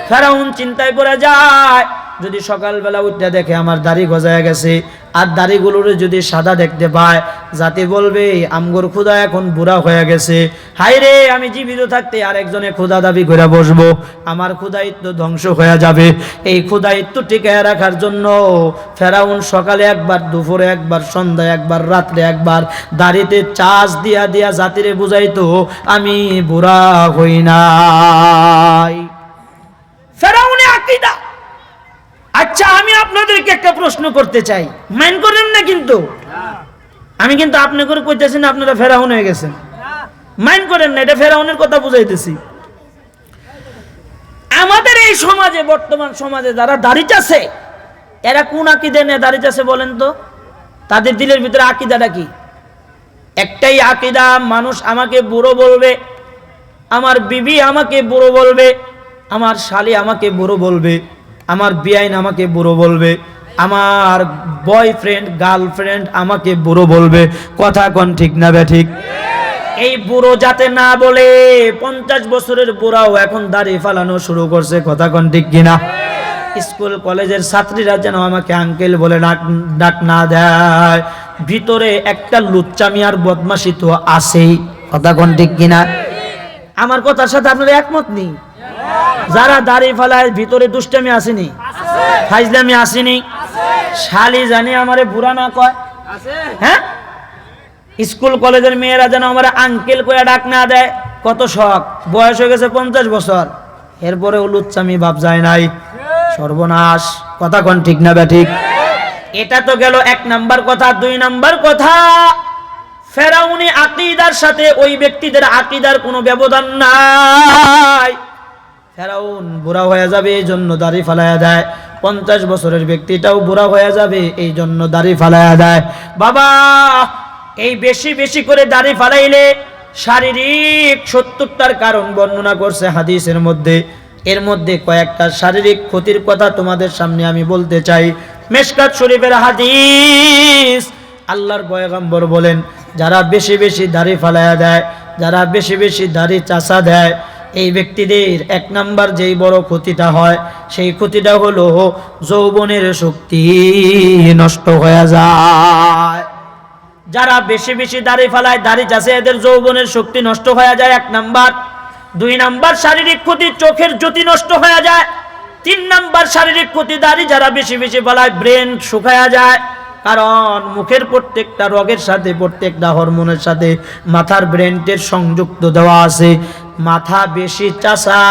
ফেরাউন চিন্তায় পড়ে যায়, যদি সকালবেলা উঠতে দেখে আমার দাড়ি গজায় গেছে, আর দাড়িগুলোর যদি সাদা দেখতে পায়, জাতি বলবে আমগর খুদা এখন বুড়া হয়ে গেছে। হায় রে, আমি জীবিত থাকতে আরেকজনে খুদা দাবি করে বসবো, আমার খুদায়িত্ব ধ্বংস হয়ে যাবে। এই খুদায়িত্ব টিকায় রাখার জন্য ফেরাউন সকালে একবার, দুপুরে একবার, সন্ধ্যায় একবার, রাত্রে একবার দাড়িতে চাষ দিয়া দিয়া জাতিরে বুঝাইতো আমি বুড়া হই নাই। ফেরাউনে আকীদা। আচ্ছা, আমি আপনাদেরকে একটা প্রশ্ন করতে চাই, মাইন্ড করেন না কিন্তু। আমি কিন্তু আপনি করে কইতেছি না আপনারা ফেরাউন হয়ে গেছেন, মাইন্ড করেন না, এটা ফেরাউনের কথা বুঝাইতেছি। আমাদের এই সমাজে, বর্তমান সমাজে যারা দাড়ি চাষে, এরা কোন আকীদা নিয়ে দাড়ি চাষে বলেন তো? তাদের দিলের ভিতরে আকীদাটা কি? একটাই আকীদা, মানুষ আমাকে বুড়ো বলবে, আমার বিবি আমাকে বুড়ো বলবে, আমার শালি আমাকে বুড়ো বলবে, আমার বিয়াইন আমাকে বুড়ো বলবে, আমার বয়ফ্রেন্ড গার্লফ্রেন্ড আমাকে বুড়ো বলবে। কথা কোন ঠিক না বে ঠিক? এই বুড়ো যাতে না বলে 50 বছরের বুড়াও এখন দাড়ি ফালানো শুরু করছে। কথা কোন ঠিক কিনা? স্কুল কলেজের ছাত্রীরা যেন আমাকে আঙ্কেল বলে ডাক না দেয়। ভিতরে একটা লুচ্চামি আর বদমাশি তো আছেই। কথা কোন ঠিক কিনা? আমার কথার সাথে আপনারা একমত নেই? যারা দাড়ি ফালায় ভিতরে দুষ্টামি আসেনি, ফাইজলামি আসেনি? শালি জানি আমারে বুড়া না কয়, হ্যাঁ? স্কুল কলেজের মেয়েরা যেন আমার আঙ্কেল কয়ে ডাক না দেয়। কত শখ, বয়স হয়ে গেছে 50 বছর, এরপরে লুচ্চামি ভাব যায় নাই। সর্বনাশ, কথা কোন ঠিক না ব্যাঠিক? এটা তো গেল 1 নাম্বার কথা। 2 নাম্বার কথা, ফেরাউনি আকীদার সাথে ওই ব্যক্তিদের আকীদার কোনো ব্যবধান নাই। ফেরাউন বুড়া হয়ে যাবে এই জন্য দাড়ি ফালায়া দেয়, 50 বছরের ব্যক্তিটাও বুড়া হয়ে যাবে এই জন্য দাড়ি ফালায়া দেয়। বাবা, এই বেশি বেশি করে দাড়ি ফালাইলে শারীরিক 70টার কারণ বর্ণনা করছে হাদিসের মধ্যে। এর মধ্যে কয়েকটা শারীরিক ক্ষতির কথা তোমাদের সামনে আমি বলতে চাই। মিশকাত শরীফের হাদিস, আল্লাহর পয়গম্বর বলেন, যারা বেশি বেশি দাড়ি ফালায়া দেয়, যারা বেশি বেশি দাড়ি চাষা দেয়, এই ব্যক্তিদের 1 নাম্বার যেই বড় ক্ষতিটা হয়, সেই ক্ষতিটা হলো যৌবনের শক্তি নষ্ট হয়ে যায়। যারা বেশি বেশি দাড়ি ফালায়, দাড়ি চাষে, এদের যৌবনের শক্তি নষ্ট হয়ে যায় 1 নাম্বার। 2 নাম্বার শারীরিক ক্ষতি, চোখের জ্যোতি নষ্ট হয়ে যায়। 3 নাম্বার শারীরিক ক্ষতি, দাড়ি যারা বেশি বেশি ফালায়, ব্রেন শুকায়া যায়। কারণ মুখের প্রত্যেকটা রগের সাথে, প্রত্যেকটা হরমোনের সাথে মাথার ব্রেনটের সংযুক্ত দেওয়া আছে। মাথা বেশি চাষা,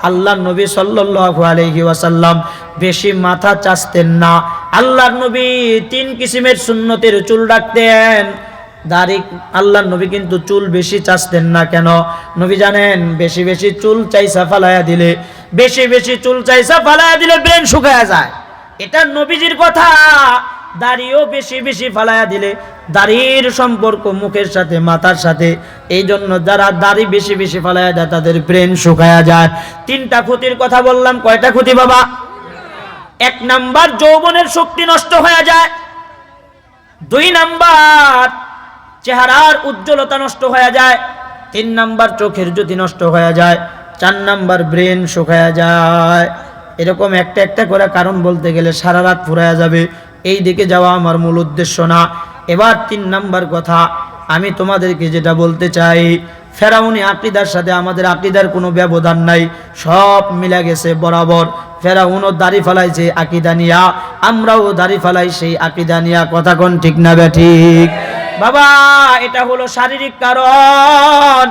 আল্লাহর নবী সাল্লাল্লাহু আলাইহি ওয়াসাল্লাম বেশি মাথা চাষতেন না। আল্লাহর নবী 3 কিসিমের সুন্নতের চুল রাখতেন। দাড়ি আল্লাহর নবী কিন্তু চুল বেশি চাষতেন না। কেন? নবী জানেন, বেশি বেশি চুল চাইসা ফালায়া দিলে, বেশি বেশি চুল চাইসা ফালায়া দিলে ব্রেন শুকায়া যায়। এটা নবীজির কথা। দাড়িও বেশি বেশি ফালায়া দিলে, দাড়ির সম্পর্ক মুখের সাথে, মাথার সাথে, এই জন্য যারা দাড়ি বেশি বেশি ফালায়া দেয় তাদের ব্রেন শুকায়া যায়। 3টা ক্ষতির কথা বললাম। কয়টা ক্ষতি বাবা? 1 নাম্বার যৌবনের শক্তি নষ্ট হয়ে যায়। 2 নাম্বার চেহারার উজ্জ্বলতা নষ্ট হয়ে যায়। 3 নাম্বার চোখের জ্যোতি নষ্ট হয়ে যায়। 4 নাম্বার ব্রেন শুকায়া যায়। এরকম একটা একটা করে কারণ বলতে গেলে সারা রাত ফুরায়া যাবে। এই দিকে যাওয়া আমার মূল উদ্দেশ্য না। এবার 3 নাম্বার কথা আমি তোমাদেরকে যেটা বলতে চাই, ফেরাউনি আকীদার সাথে আমাদের আকীদার কোনো ব্যবধান নাই, সব মিলে গেছে বরাবর। ফেরাউনও দাড়ি ফালাইছে আকীদা নিয়া, আমরাও দাড়ি ফালাই সেই আকীদা নিয়া। কথা কোন ঠিক না ব্যাঠিক? বাবা, এটা হলো শারীরিক কারণ।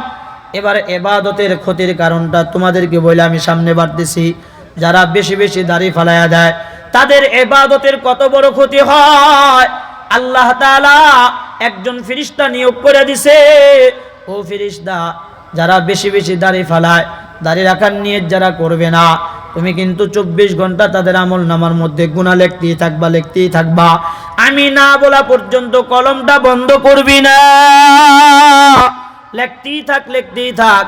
এবার ইবাদতের ক্ষতির কারণটা তোমাদেরকে বলে আমি সামনে বাড়তেছি। যারা বেশি বেশি দাড়ি ফালায়া দেয়, তাদের ইবাদতের কত বড় ক্ষতি হয়। আল্লাহ তাআলা একজন ফেরেশতা নিয়োগ করে দিছে। ও ফেরেশতা, যারা বেশি বেশি দাড়ি ফালায়, দাড়ি রাখার নিয়ত যারা করবে না, তুমি কিন্তু 24 ঘন্টা তাদের আমল নামার মধ্যে গুনাহ লিখতেই থাকবা, লিখতেই থাকবা। আমি না বলা পর্যন্ত কলমটা বন্ধ করবি না, লিখতেই থাক, লিখতেই থাক।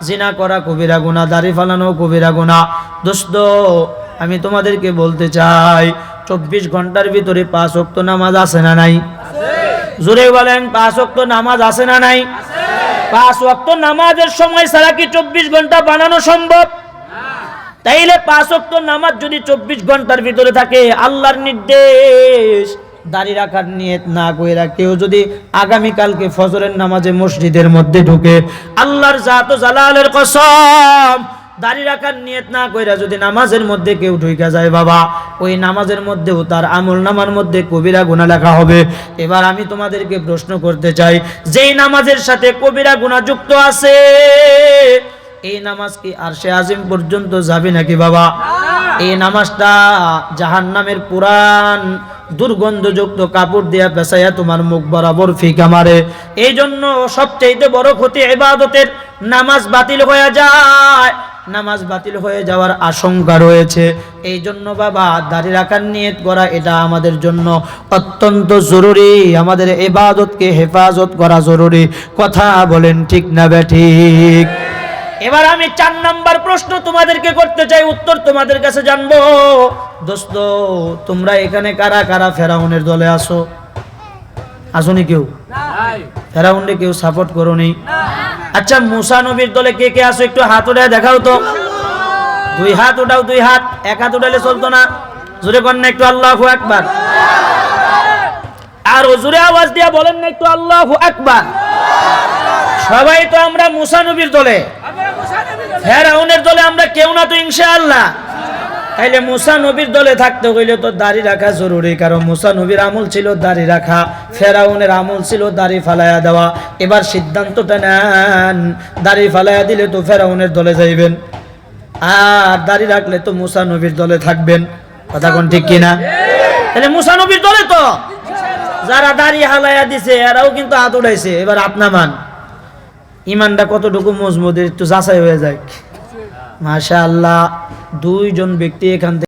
জিনা করা কবিরা গুনাহ, দাড়ি ফালানো কবিরা গুনাহ। দোস্ত, আমি তোমাদেরকে বলতে চাই, 24 ঘন্টার ভিতরে 5 ওয়াক্ত নামাজ আছে না নাই? জোরে বলেন, 5 ওয়াক্ত নামাজ আছে না নাই? 5 ওয়াক্ত নামাজের সময় ছাড়া কি 24 ঘন্টা বানানো সম্ভব? তাইলে 5 ওয়াক্ত নামাজ যদি 24 ঘন্টার ভিতরে থাকে, আল্লাহর নির্দেশ, দাড়ি রাখার নিয়ত না কইরা কেউ যদি আগামীকালকে ফজরের নামাজে মসজিদের মধ্যে ঢুকে, আল্লাহর জাত ও জালালের কসম, দাড়ি রাখার নিয়ত না কইরা যদি নামাজের মধ্যে কেউ ঢুইকা যায়, বাবা, ওই নামাজের মধ্যেও তার আমল নামার মধ্যে কবিরা গুনাহ লেখা হবে। এবার আমি তোমাদেরকে প্রশ্ন করতে চাই, যেই নামাজের সাথে কবিরা গুনাহ যুক্ত আছে, এই নামাজ কি আরশে আজিম পর্যন্ত যাবে নাকি বাবা? এই নামাজটা জাহান্নামের পুরান দুর্গন্ধযুক্ত কাপড় দিয়া পেঁচাইয়া তোমার মুখ বরাবর ফিকা মারে। এই জন্য সবচেয়ে বড় ক্ষতি ইবাদতের, নামাজ বাতিল হয়ে যায়। নামাজ বাতিল হয়ে যাওয়ার আশঙ্কা রয়েছে। এই জন্য বাবা, দাড়ি রাখার নিয়ত করা এটা আমাদের জন্য অত্যন্ত জরুরি। আমাদের ইবাদতকে হেফাজত করা জরুরি। কথা বলেন ঠিক না বেঠিক? এবার আমি 4 নাম্বার প্রশ্ন তোমাদেরকে করতে চাই, উত্তর তোমাদের কাছে জানবো। দোস্ত, তোমরা এখানে কারা কারা ফেরাউনের দলে আসো? আসোনি কেউ? ফেরাউনকে কেউ সাপোর্ট করোনি? আচ্ছা, মুসা নবীর দলে কে কে আসো? একটু হাত উঠায় দেখাও তো। 2 হাত উঠাও, 2 হাত। 1 হাত উঠালে চলতো না? জোরে কর না একটু আল্লাহু আকবার। আর জোরে আওয়াজ দিয়া বলেন না একটু আল্লাহু আকবার। সবাই তো আমরা মুসা নবীর দলে, ফেরাউনের দলে আমরা কেউ না তো ইনশাআল্লাহ। তাইলে মুসা নবীর দলে থাকতে হইলে তো দাড়ি রাখা জরুরি, কারণ মুসা নবীর আমল ছিল দাড়ি রাখা, ফেরাউনের আমল ছিল দাড়ি ফালাইয়া দেওয়া। এবার সিদ্ধান্তটা নেন, দাড়ি ফালাইয়া দিলে তো ফেরাউনের দলে যাইবেন, আর দাড়ি রাখলে তো মুসা নবীর দলে থাকবেন। কথা কোন ঠিক কিনা? তাহলে মুসা নবীর দলে তো যারা দাড়ি হালাইয়া দিছে এরাও কিন্তু হাত উঠাইছে। এবার আপনা মান ইমানটা কতটুকু মজবুত একটু যাচাই হয়ে যায়। মাশাআল্লাহ, দুইজন ব্যক্তি এখান থেকে